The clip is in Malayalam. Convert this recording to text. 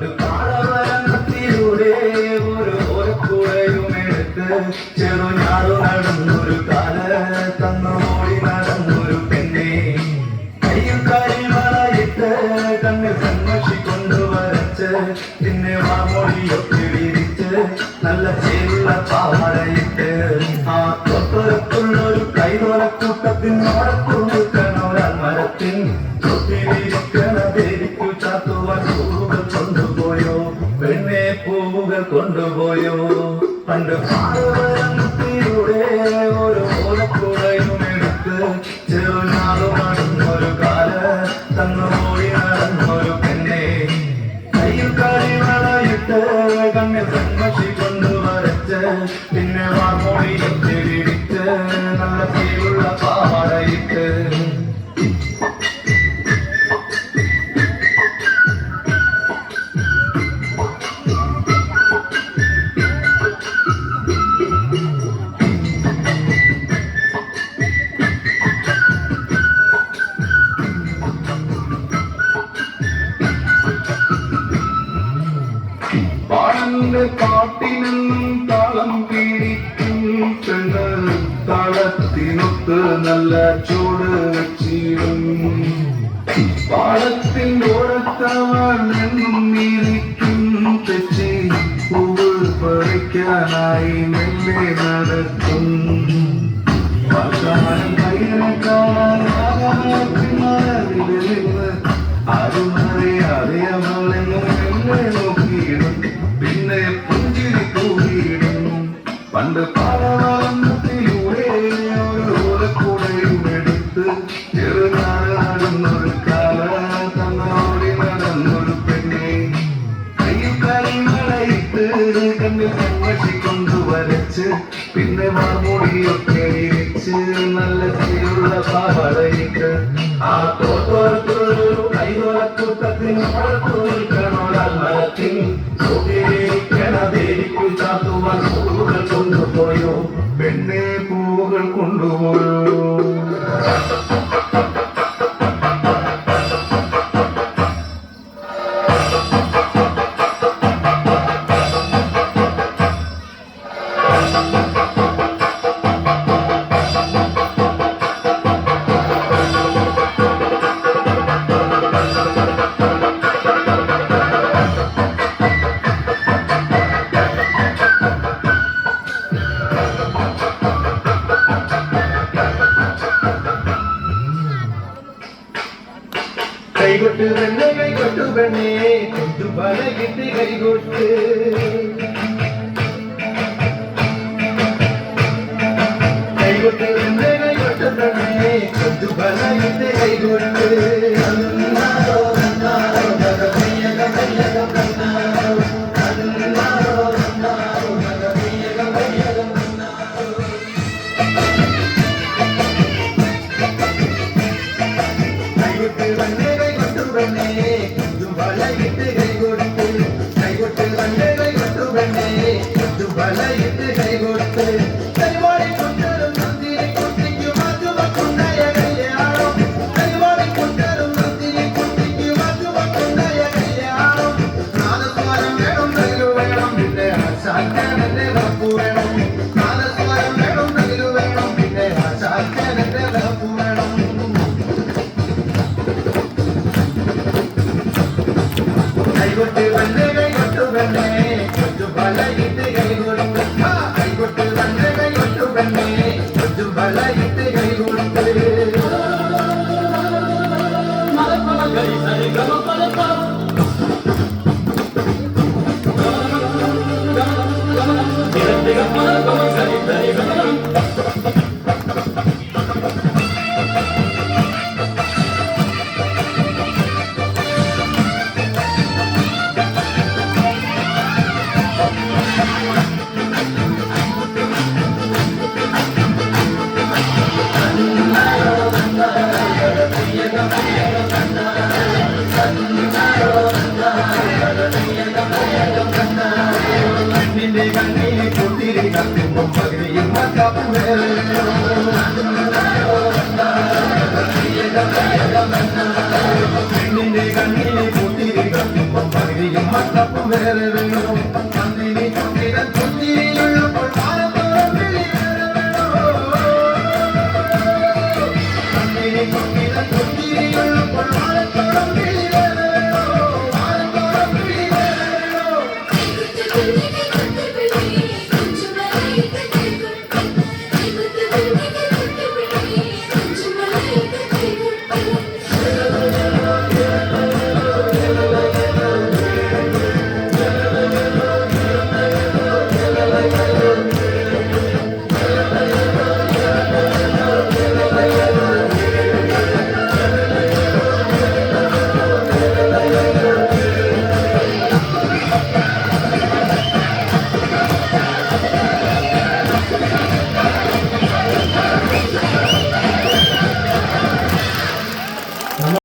പണ്ട് പാടവരത്തിലൂടെ ഒരു ഓരക്കുഴയും എടുത്ത് ചെറുഞാറു നടന്നൊരു കാല തന്നോടി നടന്നൊരു പെണ്ണെ കയ്യിൽ കരിമളയിട്ട് കണ്ണിൽ കൺമഷി കൊണ്ടുവരച്ച് പിന്നെ വാമൊഴിയൊക്കെ വിരിച്ച് നല്ല ചേരുള്ള പാവാടയിട്ട് ആ തൊട്ടൊരത്തുള്ളൊരു കൈതോലക്കൂട്ടത്തിനോടൊരാൾ മരത്തിൻ തൊട്ടിരിക്കണ ദേവിക്കു ചാത്തുവാൻ പൂവുകൾ കൊണ്ടുപോയോ പെണ്ണെ പൂവുകൾ കൊണ്ടുപോയോ പണ്ട് പാടവരത്തിലൂടെ ഒരു ഓലക്കുടയും എടുത്ത് ചെറുനാറു നടന്നൊരു കാല തന്നോടി നടന്നൊരു പെണ്ണെ കയ്യിൽ കരിമളയിട്ട് കണ്ണിൽ കൺമഷി കൊണ്ടുവരച്ച് പിന്നെ വാമൊഴിയൊക്കെ വിരിച്ച് നല്ല പേരുള്ള പാവാടയിട്ട് പാടന്റെ പാട്ടിനെന്നും താളം പിടിക്കും പെണ്ണ് താളത്തിനൊത്ത് നല്ല ചൂട് വെച്ചിടും പാടത്തിൻ ഓരത്തവൾ എന്നും ഇരിക്കും തെച്ചി പൂവ് പറിക്കാനായി മെല്ലെ നടക്കും പാഷാണം കയ്യനെ കാണാൻ ആരുമറിയാതെ അവളെന്നും മെല്ലെ നോക്കിയിടും പിന്നെ പുഞ്ചിരി തൂകിയിടും പണ്ട് പാലവനത്തിലൂടെ ഒരു ഓലക്കുടയും എടുത്ത് ചെറുനാട് നടന്നൊരു കാല തന്നോടി നടന്നൊരു പെണ്ണെ കയ്യിൽ കരിമളയിട്ട് കണ്ണിൽ കൺമഷി കൊണ്ടുവരച്ച് പിന്നെ വാമൊഴിയൊക്കെ ഇരിച്ച് നല്ല ചേരുള്ള പാവാടയിട്ട് ആ തോട്ടോരത്തൊരു കൈതോലക്കൂട്ടത്തിനോടൊത്തു നിൽക്കണോരാൽ മരത്തിൽ ദേവിക്കു ചാത്തുവാൻ പൂവുകൾ കൊണ്ടുപോയോ പെണ്ണെ പൂവുകൾ കൊണ്ടുപോയോ കൈകൊട്ട് പെണ്ണെ കൈകൊട്ടു പെണ്ണെ കൊട്ടു പലകിട്ട് കൈകൊട്ട് കൈകൊട്ട് പെണ്ണെ കൈകൊട്ടു പെണ്ണെ കൊട്ടു പലകിട്ട് കൈകൊട്ട് കൈകൊട്ട് വന്നെ കൈകൊട്ടു വന്നെ കൊച്ചു ബലയിട്ട് കൈകൊടുത്ത് കൈകൊട്ട് വന്നെ കൈകൊട്ടു വന്നെ കൊച്ചു ബലയിട്ട് കൈകൊടുത്ത് പെണ്ണിന്റെ കണ്ണിലെ പൂത്തിരി കത്തുമ്പം പകുതി മട്ടപ്പും വേറെ വേണം